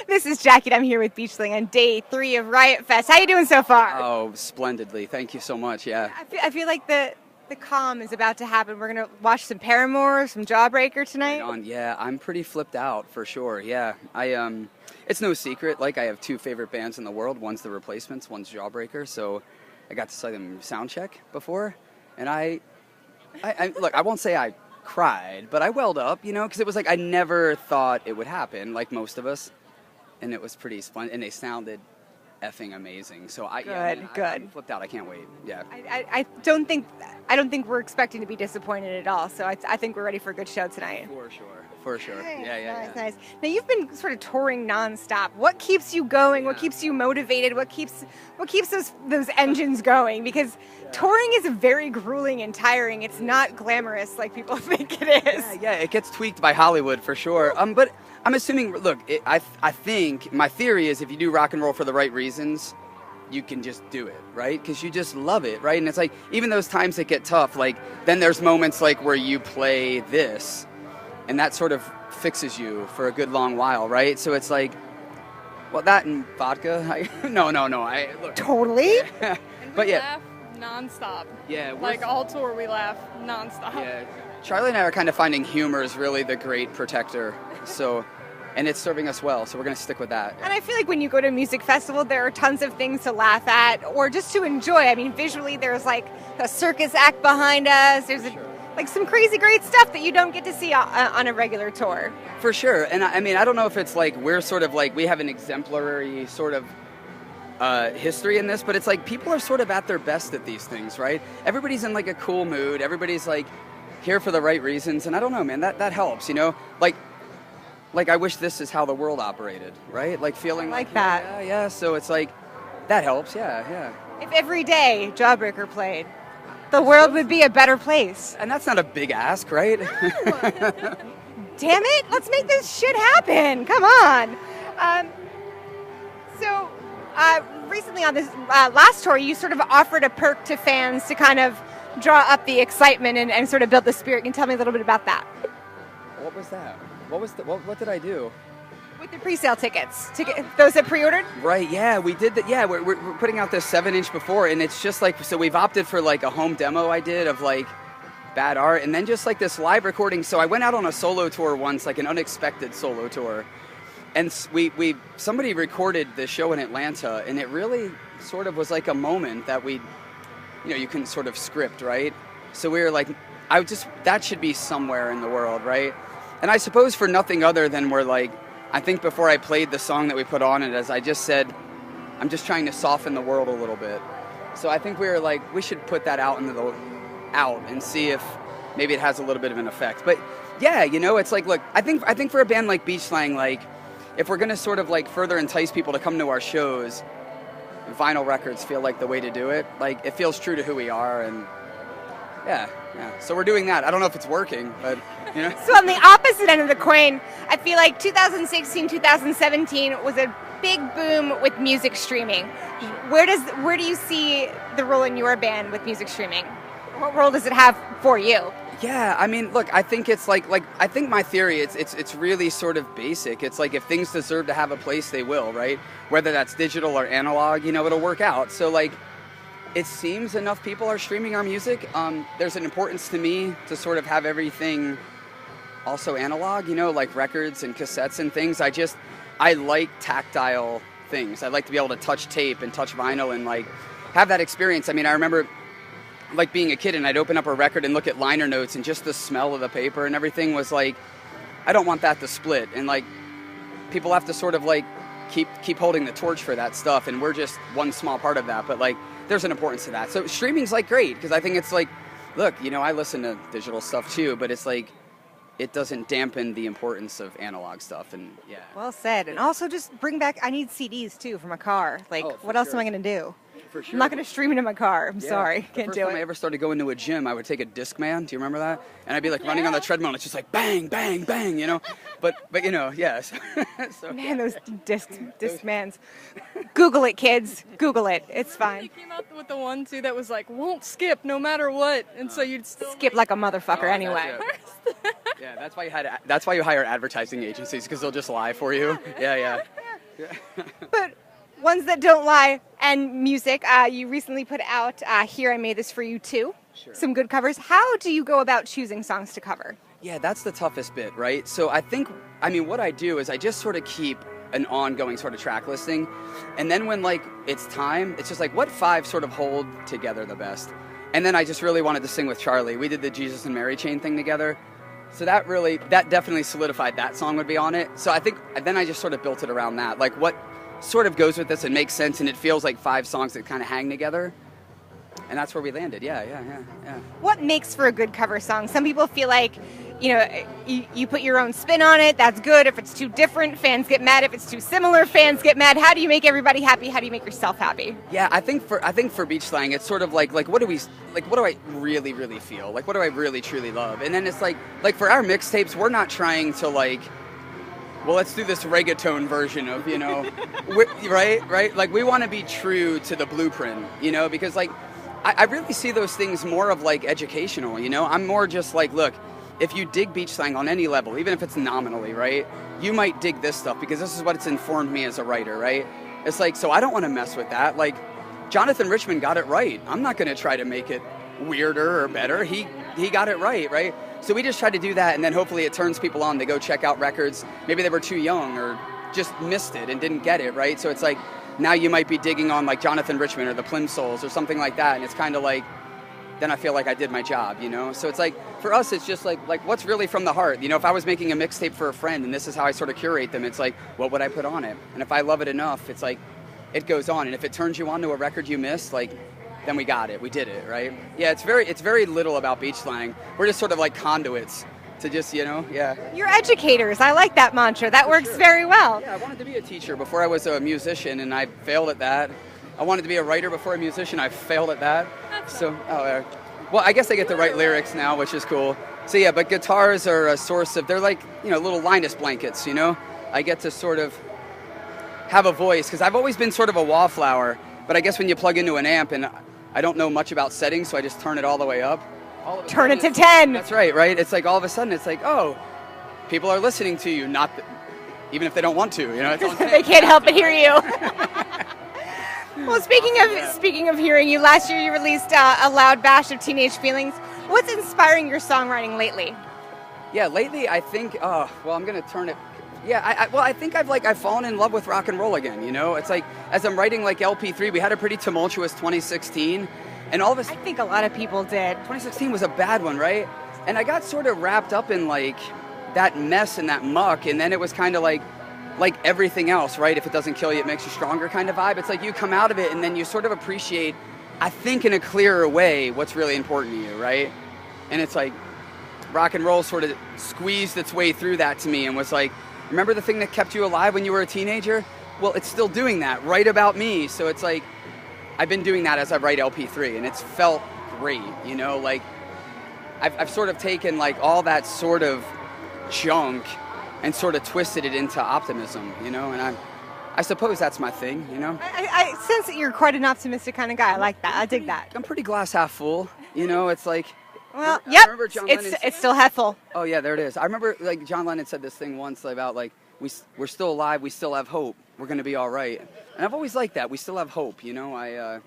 This is Jackie, and I'm here with Beach Slang on day 3 of Riot Fest. How you doing so far? Oh, splendidly. Thank you so much, yeah. I feel like the calm is about to happen. We're going to watch some Paramore, some Jawbreaker tonight. Right on. Yeah, I'm pretty flipped out, for sure, yeah. It's no secret, like, I have 2 favorite bands in the world. One's The Replacements, one's Jawbreaker, so I got to see them soundcheck before, and look, I won't say I cried, but I welled up, you know, because it was like I never thought it would happen, like most of us, and it was pretty fun, and they sounded effing amazing. So I'm flipped out. I can't wait. Yeah. I don't think we're expecting to be disappointed at all. So I think we're ready for a good show tonight. For sure. Nice, nice. Now you've been sort of touring nonstop. What keeps you going? What keeps you motivated? What keeps those engines going? Because touring is very grueling and tiring. It's not glamorous like people think it is. Yeah, it gets tweaked by Hollywood for sure. But I'm assuming. Look, I think my theory is if you do rock and roll for the right reasons, you can just do it, right? Because you just love it, right? And it's like even those times that get tough, like then there's moments like where you play this. And that sort of fixes you for a good long while, right? So it's like, well, that and vodka. No. Look. Totally. But yeah, laugh nonstop. Yeah, like all tour, we laugh nonstop. Yeah, Charlie and I are kind of finding humor is really the great protector. So, and it's serving us well. So we're gonna stick with that. And I feel like when you go to a music festival, there are tons of things to laugh at or just to enjoy. I mean, visually, there's like a circus act behind us. There's like some crazy great stuff that you don't get to see on a regular tour. For sure. And I mean, I don't know if it's like we're sort of like we have an exemplary sort of history in this, but it's like people are sort of at their best at these things, right? Everybody's in like a cool mood. Everybody's like here for the right reasons. And I don't know, man, that helps, you know? Like I wish this is how the world operated, right? Like feeling like that. Yeah. So it's like that helps. Yeah. If every day Jawbreaker played, the world would be a better place. And that's not a big ask, right? No. Damn it, let's make this shit happen. Come on. Recently on this last tour, you sort of offered a perk to fans to kind of draw up the excitement and sort of build the spirit. Can you tell me a little bit about that? What was that? What did I do? With the pre-sale tickets, those that pre-ordered? Right, yeah, we did that. Yeah, we're putting out this 7-inch before, and it's just like, so we've opted for like a home demo I did of like Bad Art, and then just like this live recording. So I went out on a solo tour once, like an unexpected solo tour, and somebody recorded the show in Atlanta, and it really sort of was like a moment that you can sort of script, right? So we were like, that should be somewhere in the world, right? And I suppose for nothing other than we're like, I think before I played the song that we put on it, as I just said, I'm just trying to soften the world a little bit. So I think we were like, we should put that out and see if maybe it has a little bit of an effect. But yeah, you know, it's like, look, I think for a band like Beach Slang, like if we're gonna sort of like further entice people to come to our shows, vinyl records feel like the way to do it. Like it feels true to who we are, and yeah. So we're doing that. I don't know if it's working, but you know. So on the opposite end of the coin, I feel like 2016, 2017 was a big boom with music streaming. Where do you see the role in your band with music streaming? What role does it have for you? Yeah, I mean, look, I think it's like I think my theory it's really sort of basic. It's like if things deserve to have a place, they will, right? Whether that's digital or analog, you know, it'll work out. So like it seems enough people are streaming our music. There's an importance to me to sort of have everything also analog, you know, like records and cassettes and things. I like tactile things. I like to be able to touch tape and touch vinyl and like have that experience. I mean, I remember like being a kid and I'd open up a record and look at liner notes and just the smell of the paper and everything was like, I don't want that to split. And like people have to sort of like keep holding the torch for that stuff, and we're just one small part of that. But like there's an importance to that. So streaming's like great because I think it's like, look, you know, I listen to digital stuff too, but it's like it doesn't dampen the importance of analog stuff. And yeah. Well said. And also just bring back, I need CDs too for my car. Like what else am I going to do? For sure. I'm not going to stream it in my car. I'm sorry. Can't do it. The first time I ever started going to a gym, I would take a Discman. Do you remember that? And I'd be like running on the treadmill, and it's just like bang, bang, bang, you know? But you know, yes. So, man, those Discmans. Google it, kids. Google it. It's fine. They came out with the one, too, that was like, won't skip no matter what. And so you'd still skip like a motherfucker anyway. Yeah, that's why you hire advertising agencies, because they'll just lie for you. Yeah. But ones that don't lie, and music. You recently put out Here I Made This For You Too. Sure. Some good covers. How do you go about choosing songs to cover? Yeah, that's the toughest bit, right? So what I do is I just sort of keep an ongoing sort of track listing, and then when like it's time, it's just like what 5 sort of hold together the best. And then I just really wanted to sing with Charlie. We did the Jesus and Mary chain thing together. So that definitely solidified that song would be on it. So I think then I just sort of built it around that. Like what sort of goes with this and makes sense, and it feels like 5 songs that kind of hang together. And that's where we landed. Yeah. What makes for a good cover song? Some people feel like, you put your own spin on it. That's good. If it's too different, fans get mad. If it's too similar, fans get mad. How do you make everybody happy? How do you make yourself happy? Yeah, I think for Beach Slang, it's sort of like what do I really, really feel? Like, what do I really, truly love? And then it's like for our mixtapes, we're not trying to well, let's do this reggaeton version of, right? Like, we want to be true to the blueprint, because I really see those things more of educational, I'm more just look, if you dig Beach Slang on any level, even if it's nominally, right, you might dig this stuff because this is what it's informed me as a writer, right? It's so I don't want to mess with that. Jonathan Richman got it right. I'm not going to try to make it weirder or better. He got it right? So we just try to do that, and then hopefully it turns people on to go check out records. Maybe they were too young or just missed it and didn't get it, right? So it's now you might be digging on Jonathan Richman or the Plimsolls or something like that, and it's kind of then I feel like I did my job, So it's for us, it's just what's really from the heart. If I was making a mixtape for a friend and this is how I sort of curate them, it's what would I put on it? And if I love it enough, it's it goes on. And if it turns you on to a record you missed, then we got it. We did it, right? Yeah, it's very little about Beach Slang. We're just sort of conduits to just, yeah. You're educators. I like that mantra. That works very well. Yeah, I wanted to be a teacher before I was a musician, and I failed at that. I wanted to be a writer before a musician. I failed at that. Well, I guess I get to write lyrics now, which is cool. So yeah, but guitars are a source of, they're little Linus blankets, I get to sort of have a voice, because I've always been sort of a wallflower, but I guess when you plug into an amp, and I don't know much about settings, so I just turn it all the way up. Turn it to 10. That's right? It's all of a sudden, it's oh, people are listening to you, even if they don't want to, it's on 10. They can't help but hear you. Well, speaking of hearing you, last year you released a loud bash of Teenage Feelings. What's inspiring your songwriting lately? Yeah, lately I think, I'm going to turn it. Yeah, I think I've fallen in love with rock and roll again, It's as I'm writing LP3, we had a pretty tumultuous 2016, and all of a sudden, I think a lot of people did. 2016 was a bad one, right? And I got sort of wrapped up in that mess and that muck, and then it was kind of like everything else, right? If it doesn't kill you, it makes you stronger kind of vibe. It's you come out of it and then you sort of appreciate, I think in a clearer way, what's really important to you, right? And it's rock and roll sort of squeezed its way through that to me and was remember the thing that kept you alive when you were a teenager? Well, it's still doing that, right about me. So it's I've been doing that as I write LP3, and it's felt great, I've sort of taken all that sort of junk and sort of twisted it into optimism, and I suppose that's my thing, I sense that you're quite an optimistic kind of guy. I like that. I dig that. I'm pretty glass half full, it's well, yep, it's still half full. Oh yeah, there it is. I remember John Lennon said this thing once about we're still alive, we still have hope, we're going to be all right. And I've always liked that. We still have hope, I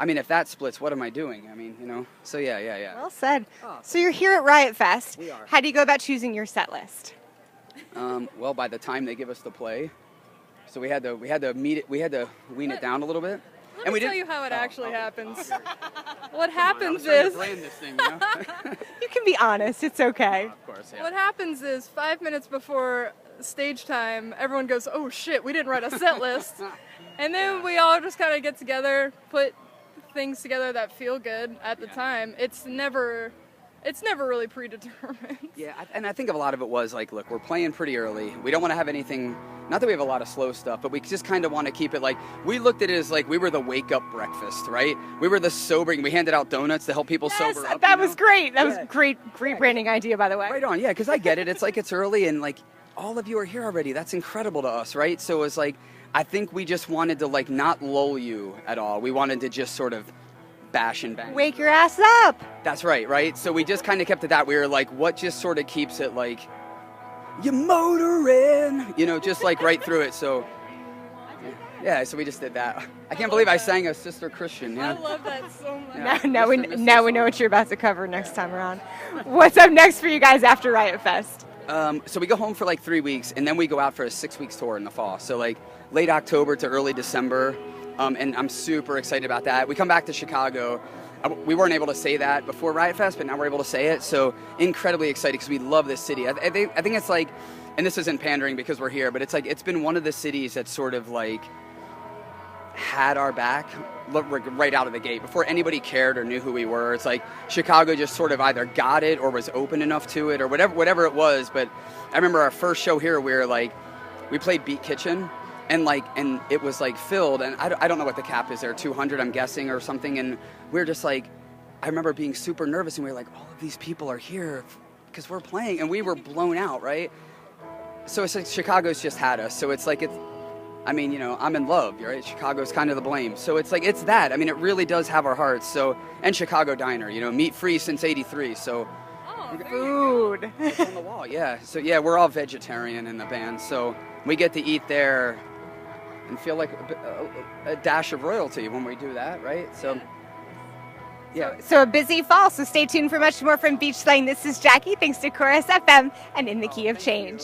mean, if that splits, what am I doing? I mean, so yeah. Well said. So you're here at Riot Fest. We are. How do you go about choosing your set list? Well, by the time they give us the play, so we had to wean it down a little bit. Let me tell you how it actually happens. What I'm happens trying is... to brand this thing, You can be honest. It's okay. Of course, yeah. What happens is 5 minutes before stage time, everyone goes, oh shit, we didn't write a set list. And then we all just kind of get together, put things together that feel good at the time. It's never really predetermined. Yeah, and I think a lot of it was look, we're playing pretty early. We don't want to have anything, not that we have a lot of slow stuff, but we just kind of want to keep it we looked at it as we were the wake-up breakfast, right? We were the sobering, we handed out donuts to help people sober up. That was great. That was great branding idea, by the way. Right on, yeah, because I get it. It's it's early and all of you are here already. That's incredible to us, right? So it was I think we just wanted to not lull you at all. We wanted to just sort of bash and bang. Wake your ass up. That's right? So we just kind of kept it that. We were like, what just sort of keeps it like, you motoring, just like right through it. So yeah, so we just did that. I can't believe I sang a Sister Christian. I love that so much. Yeah. Now we know what you're about to cover next time around. What's up next for you guys after Riot Fest? So we go home for like 3 weeks, and then we go out for a 6-week tour in the fall. So like late October to early December, and I'm super excited about that. We come back to Chicago. We weren't able to say that before Riot Fest, but now we're able to say it. So incredibly excited because we love this city. I think it's like, and this isn't pandering because we're here, but it's like it's been one of the cities that sort of like had our back right out of the gate before anybody cared or knew who we were. It's like Chicago just sort of either got it or was open enough to it or whatever it was. But I remember our first show here, we played Beat Kitchen, and it was like filled, and I don't know what the cap is there, 200 I'm guessing or something, and we're just like, I remember being super nervous, and we were like, all of these people are here because we're playing, and we were blown out, right? So it's like Chicago's just had us. So it's like I'm in love, right? Chicago's kind of the blame. So it's like, it's that. I mean, it really does have our hearts. So, and Chicago Diner, meat free since '83. So, food. It's on the wall, yeah. So yeah, we're all vegetarian in the band. So we get to eat there and feel like a dash of royalty when we do that, right? So, yeah. So a busy fall. So stay tuned for much more from Beach Slang. This is Jackie. Thanks to Chorus FM and In the Key of Change.